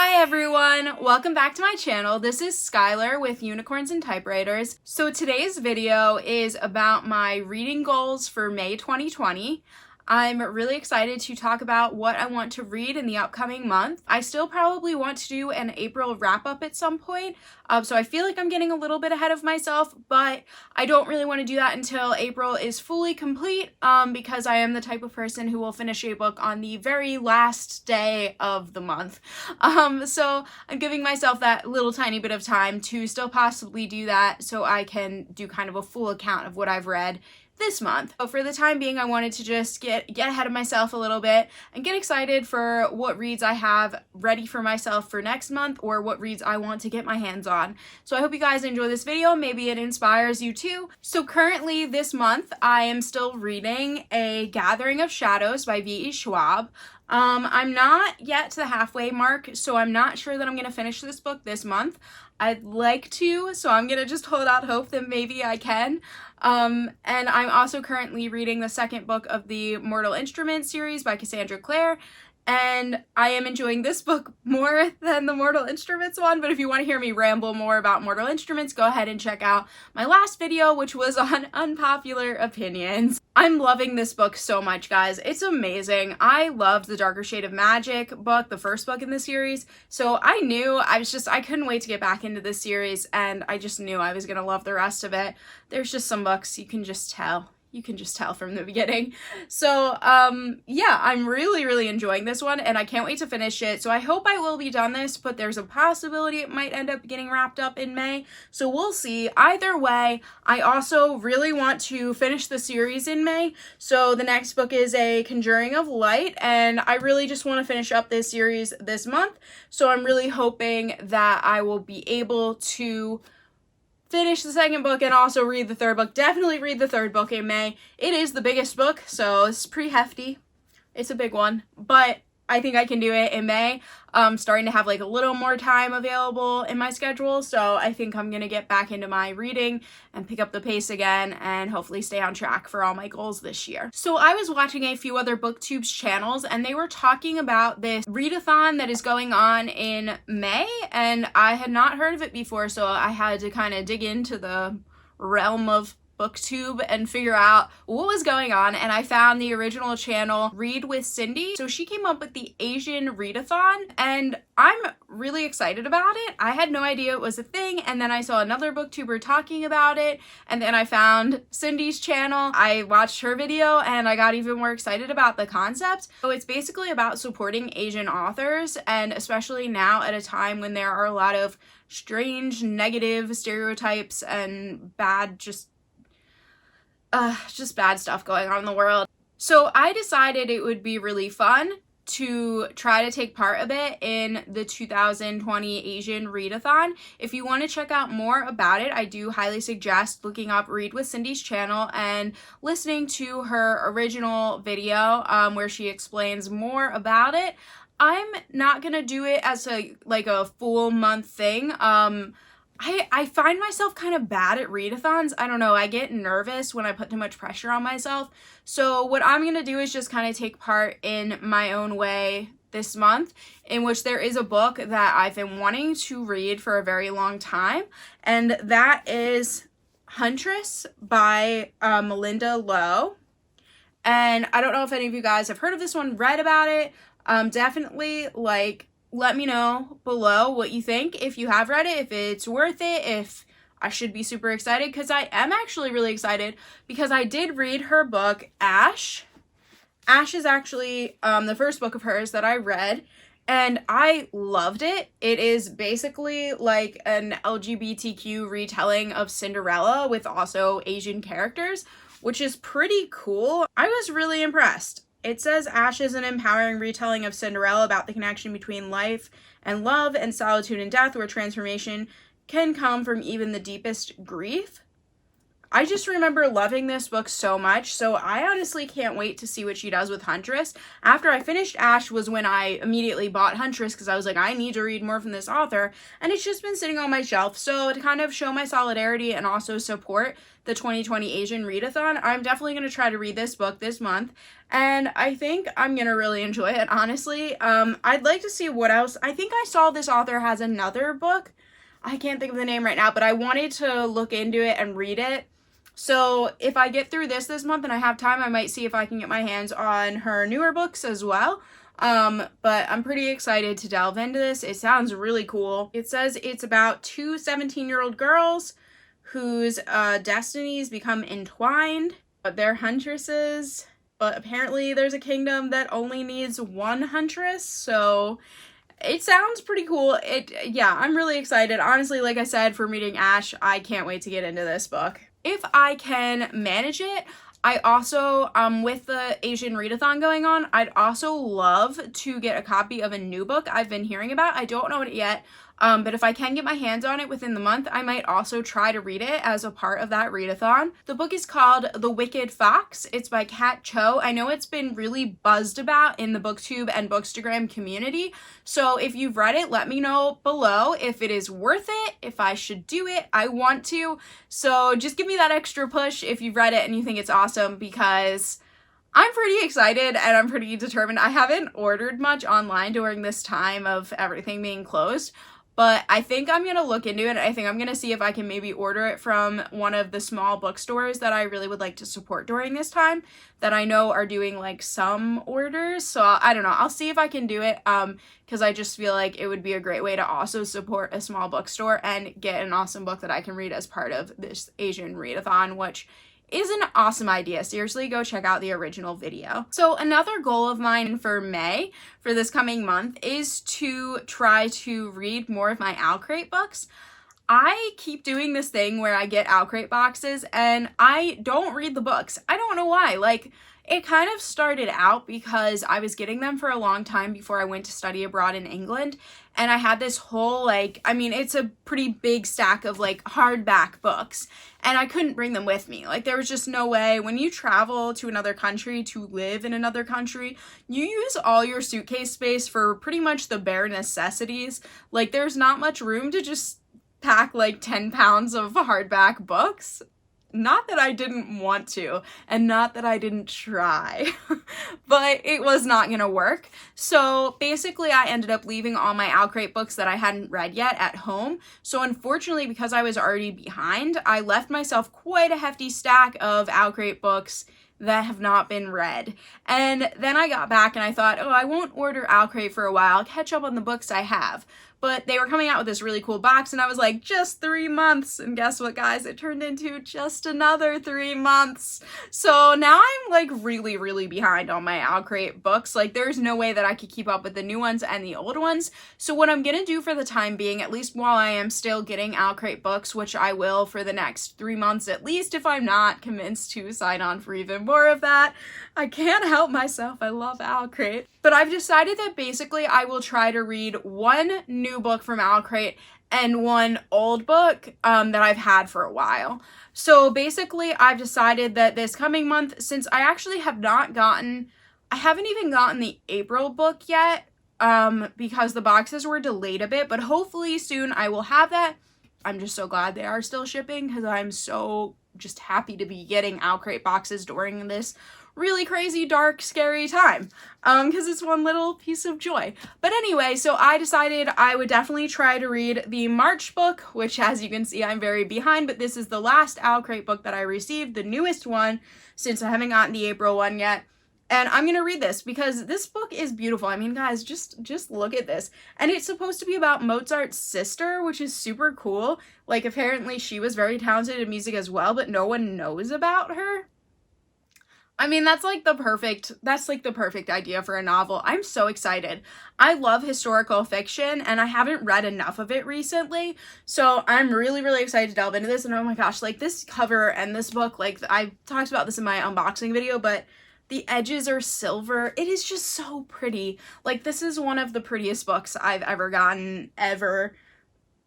Hi everyone! Welcome back to my channel. This is Skylar with Unicorns and Typewriters. So today's video is about my reading goals for May 2020. I'm really excited to talk about what I want to read in the upcoming month. I still probably want to do an April wrap-up at some point, so I feel like I'm getting a little bit ahead of myself, but I don't really want to do that until April is fully complete, because I am the type of person who will finish a book on the very last day of the month. So I'm giving myself that little tiny bit of time to still possibly do that so I can do kind of a full account of what I've read this month. So for the time being, I wanted to just get ahead of myself a little bit and get excited for what reads I have ready for myself for next month, or what reads I want to get my hands on. So I hope you guys enjoy this video. Maybe it inspires you too. So currently this month, I am still reading A Gathering of Shadows by V.E. Schwab. I'm not yet to the halfway mark, so I'm not sure that I'm going to finish this book this month. I'd like to, so I'm going to just hold out hope that maybe I can. And I'm also currently reading the second book of the Mortal Instruments series by Cassandra Clare, and I am enjoying this book more than the Mortal Instruments one, but if you want to hear me ramble more about Mortal Instruments, go ahead and check out my last video, which was on unpopular opinions. I'm loving this book so much, guys. It's amazing. I loved the Darker Shade of Magic book, the first book in the series, so I knew I couldn't wait to get back into this series, and I just knew I was gonna love the rest of it. There's just some books you can just tell. You can just tell from the beginning. So, yeah, I'm really enjoying this one, and I can't wait to finish it. So I hope I will be done this, but there's a possibility it might end up getting wrapped up in May. So we'll see. Either way, I also really want to finish the series in May. So the next book is A Conjuring of Light, and I really just want to finish up this series this month. So I'm really hoping that I will be able to finish the second book and also read the third book. Definitely read the third book in May. It is the biggest book, so it's pretty hefty. It's a big one, but I think I can do it in May. Starting to have like a little more time available in my schedule, so I think I'm gonna get back into my reading and pick up the pace again and hopefully stay on track for all my goals this year. So I was watching a few other BookTube's channels, and they were talking about this readathon that is going on in May, and I had not heard of it before, so I had to kind of dig into the realm of BookTube and figure out what was going on, and I found the original channel Read with Cindy. So she came up with the Asian Readathon, and I'm really excited about it. I had no idea it was a thing, and then I saw another booktuber talking about it, and then I found Cindy's channel. I watched her video and I got even more excited about the concept. So it's basically about supporting Asian authors, and especially now at a time when there are a lot of strange negative stereotypes and bad bad stuff going on in the world. So I decided it would be really fun to try to take part a bit in the 2020 Asian Readathon. If you want to check out more about it, I do highly suggest looking up Read with Cindy's channel and listening to her original video where she explains more about it. I'm not gonna do it as a full month thing. I find myself kind of bad at readathons. I don't know, I get nervous when I put too much pressure on myself. So what I'm going to do is just kind of take part in my own way this month, in which there is a book that I've been wanting to read for a very long time, and that is Huntress by Malinda Lo. And I don't know if any of you guys have heard of this one, read about it. Definitely, let me know below what you think, if you have read it, if it's worth it, if I should be super excited, because I am actually really excited because I did read her book, Ash. Ash is actually the first book of hers that I read, and I loved it. It is basically like an LGBTQ retelling of Cinderella with also Asian characters, which is pretty cool. I was really impressed. It says Ash is an empowering retelling of Cinderella about the connection between life and love and solitude and death, where transformation can come from even the deepest grief. I just remember loving this book so much, so I honestly can't wait to see what she does with Huntress. After I finished Ash was when I immediately bought Huntress because I was like, I need to read more from this author, and it's just been sitting on my shelf. So to kind of show my solidarity and also support the 2020 Asian Readathon, I'm definitely going to try to read this book this month, and I think I'm going to really enjoy it, honestly. I'd like to see what else. I think I saw this author has another book. I can't think of the name right now, but I wanted to look into it and read it. So if I get through this month and I have time, I might see if I can get my hands on her newer books as well. But I'm pretty excited to delve into this. It sounds really cool. It says it's about two 17-year-old girls whose destinies become entwined, but they're huntresses. But apparently there's a kingdom that only needs one huntress, so it sounds pretty cool. Yeah, I'm really excited. Honestly, like I said, for reading Ash, I can't wait to get into this book. If I can manage it, I also, with the Asian Readathon going on, I'd also love to get a copy of a new book I've been hearing about. I don't know it yet, but if I can get my hands on it within the month, I might also try to read it as a part of that readathon. The book is called The Wicked Fox. It's by Kat Cho. I know it's been really buzzed about in the BookTube and Bookstagram community, so if you've read it, let me know below if it is worth it, if I should do it. I want to, so just give me that extra push if you've read it and you think it's awesome, because I'm pretty excited and I'm pretty determined. I haven't ordered much online during this time of everything being closed, but I think I'm going to look into it. I think I'm going to see if I can maybe order it from one of the small bookstores that I really would like to support during this time that I know are doing like some orders. So I don't know. I'll see if I can do it because I just feel like it would be a great way to also support a small bookstore and get an awesome book that I can read as part of this Asian Readathon, which is an awesome idea. Seriously, go check out the original video. So another goal of mine for May, for this coming month, is to try to read more of my OwlCrate books. I keep doing this thing where I get OwlCrate boxes and I don't read the books. I don't know why. Like, it kind of started out because I was getting them for a long time before I went to study abroad in England, and I had this whole, like, I mean, it's a pretty big stack of, like, hardback books, and I couldn't bring them with me. Like, there was just no way. When you travel to another country to live in another country, you use all your suitcase space for pretty much the bare necessities. Like, there's not much room to just pack, like, 10 pounds of hardback books. Not that I didn't want to, and not that I didn't try, but it was not gonna work. So basically I ended up leaving all my OwlCrate books that I hadn't read yet at home. So unfortunately, because I was already behind, I left myself quite a hefty stack of OwlCrate books that have not been read. And then I got back and I thought, oh, I won't order OwlCrate for a while. I'll catch up on the books I have. But they were coming out with this really cool box and I was like, just 3 months. And guess what, guys? It turned into just another 3 months. So now I'm like really, really behind on my OwlCrate books. Like, there's no way that I could keep up with the new ones and the old ones. So what I'm gonna do for the time being, at least while I am still getting OwlCrate books, which I will for the next 3 months at least if I'm not convinced to sign on for even more of that. I can't help myself. I love OwlCrate. But I've decided that basically I will try to read one new book from OwlCrate and one old book that I've had for a while. So basically I've decided that this coming month, since I actually have not gotten, I haven't even gotten the April book yet because the boxes were delayed a bit, but hopefully soon I will have that. I'm just so glad they are still shipping because I'm so just happy to be getting OwlCrate boxes during this really crazy, dark, scary time, because it's one little piece of joy. But anyway, so I decided I would definitely try to read the March book, which, as you can see, I'm very behind, but this is the last OwlCrate book that I received, the newest one, since I haven't gotten the April one yet. And I'm gonna read this because this book is beautiful. I mean, guys, just look at this. And it's supposed to be about Mozart's sister, which is super cool. Like, apparently she was very talented in music as well, but no one knows about her. I mean, that's like the perfect idea for a novel. I'm so excited. I love historical fiction and I haven't read enough of it recently. So I'm really, really excited to delve into this. And oh my gosh, like this cover and this book, like I talked about this in my unboxing video, but the edges are silver. It is just so pretty. Like, this is one of the prettiest books I've ever gotten, ever.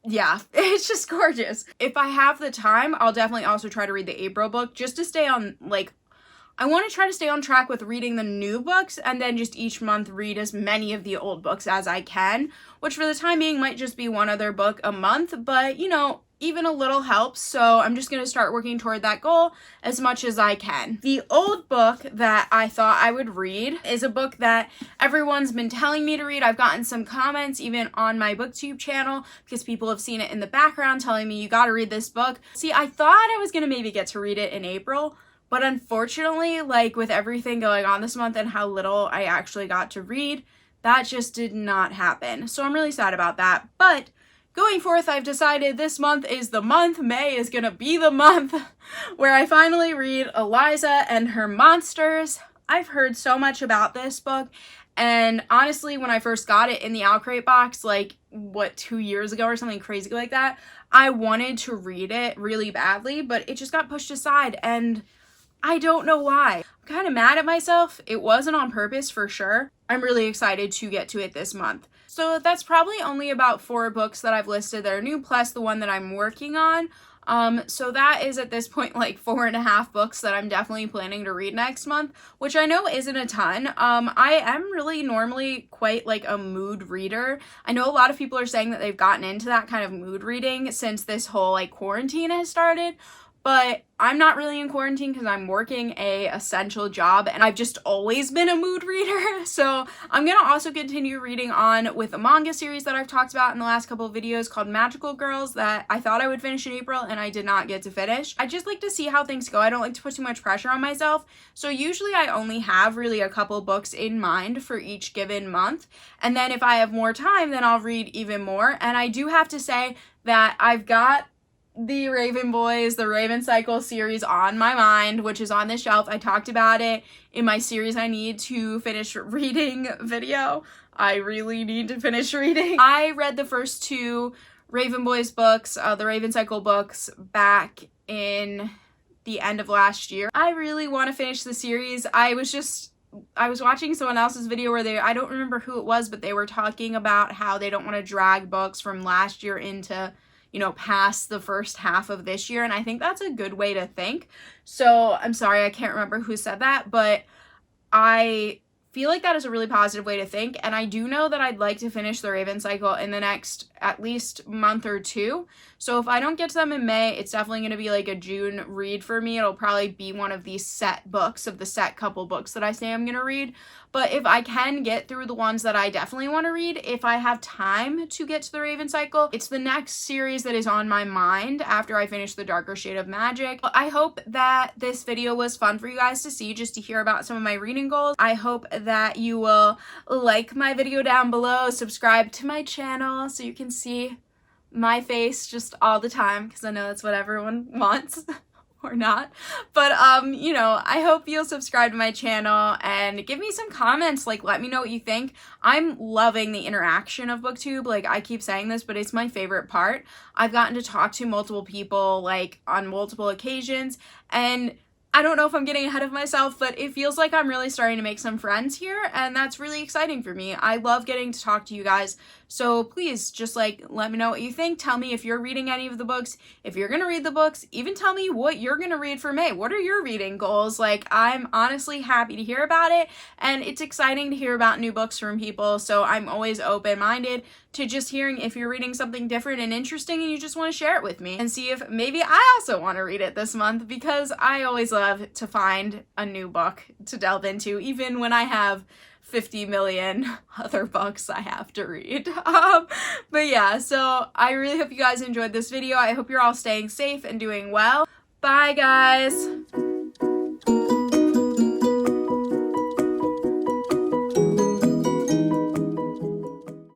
yeah, it's just gorgeous. If I have the time, I'll definitely also try to read the April book just to stay on, like, I want to try to stay on track with reading the new books and then just each month read as many of the old books as I can, which for the time being might just be one other book a month, but you know, even a little helps, so I'm just going to start working toward that goal as much as I can. The old book that I thought I would read is a book that everyone's been telling me to read. I've gotten some comments even on my booktube channel because people have seen it in the background telling me you got to read this book. See, I thought I was going to maybe get to read it in April, but unfortunately, like with everything going on this month and how little I actually got to read, that just did not happen. So I'm really sad about that. But going forth, I've decided this month is the month. May is gonna be the month where I finally read Eliza and Her Monsters. I've heard so much about this book, and honestly, when I first got it in the Outcrate box, like, 2 years ago or something crazy like that, I wanted to read it really badly, but it just got pushed aside, and I don't know why. I'm kind of mad at myself. It wasn't on purpose for sure. I'm really excited to get to it this month. So that's probably only about 4 books that I've listed that are new, plus the one that I'm working on. So that is at this point like 4.5 books that I'm definitely planning to read next month, which I know isn't a ton. I am really normally quite like a mood reader. I know a lot of people are saying that they've gotten into that kind of mood reading since this whole like quarantine has started. But I'm not really in quarantine because I'm working a essential job and I've just always been a mood reader. So I'm going to also continue reading on with a manga series that I've talked about in the last couple of videos called Magical Girls that I thought I would finish in April and I did not get to finish. I just like to see how things go. I don't like to put too much pressure on myself. So usually I only have really a couple books in mind for each given month. And then if I have more time, then I'll read even more. And I do have to say that I've got the Raven Boys, the Raven Cycle series on my mind, which is on the shelf. I talked about it in my series I need to finish reading video. I really need to finish reading. I read the first 2 Raven Boys books, the Raven Cycle books, back in the end of last year. I really want to finish the series. I was watching someone else's video where I don't remember who it was, but they were talking about how they don't want to drag books from last year into, you know, past the first half of this year, and I think that's a good way to think. So I'm sorry, I can't remember who said that, but I feel like that is a really positive way to think, and I do know that I'd like to finish the Raven Cycle in the next at least month or 2. So if I don't get to them in May, it's definitely going to be like a June read for me. It'll probably be one of these set books of the set couple books that I say I'm going to read. But if I can get through the ones that I definitely want to read, if I have time to get to the Raven Cycle, it's the next series that is on my mind after I finish The Darker Shade of Magic. I hope that this video was fun for you guys to see, just to hear about some of my reading goals. I hope that you will like my video down below, subscribe to my channel so you can see my face just all the time, because I know that's what everyone wants. Or not, but you know, I hope you'll subscribe to my channel and give me some comments. Like, let me know what you think. I'm loving the interaction of booktube. Like, I keep saying this, but it's my favorite part. I've gotten to talk to multiple people like on multiple occasions, and I don't know if I'm getting ahead of myself, but it feels like I'm really starting to make some friends here, and that's really exciting for me. I love getting to talk to you guys, so please just like let me know what you think. Tell me if you're reading any of the books, if you're gonna read the books, even tell me what you're gonna read for May. What are your reading goals? Like, I'm honestly happy to hear about it, and it's exciting to hear about new books from people, so I'm always open-minded to just hearing if you're reading something different and interesting and you just want to share it with me and see if maybe I also want to read it this month, because I always love to find a new book to delve into, even when I have 50 million other books I have to read. But yeah, so I really hope you guys enjoyed this video. I hope you're all staying safe and doing well. Bye, guys.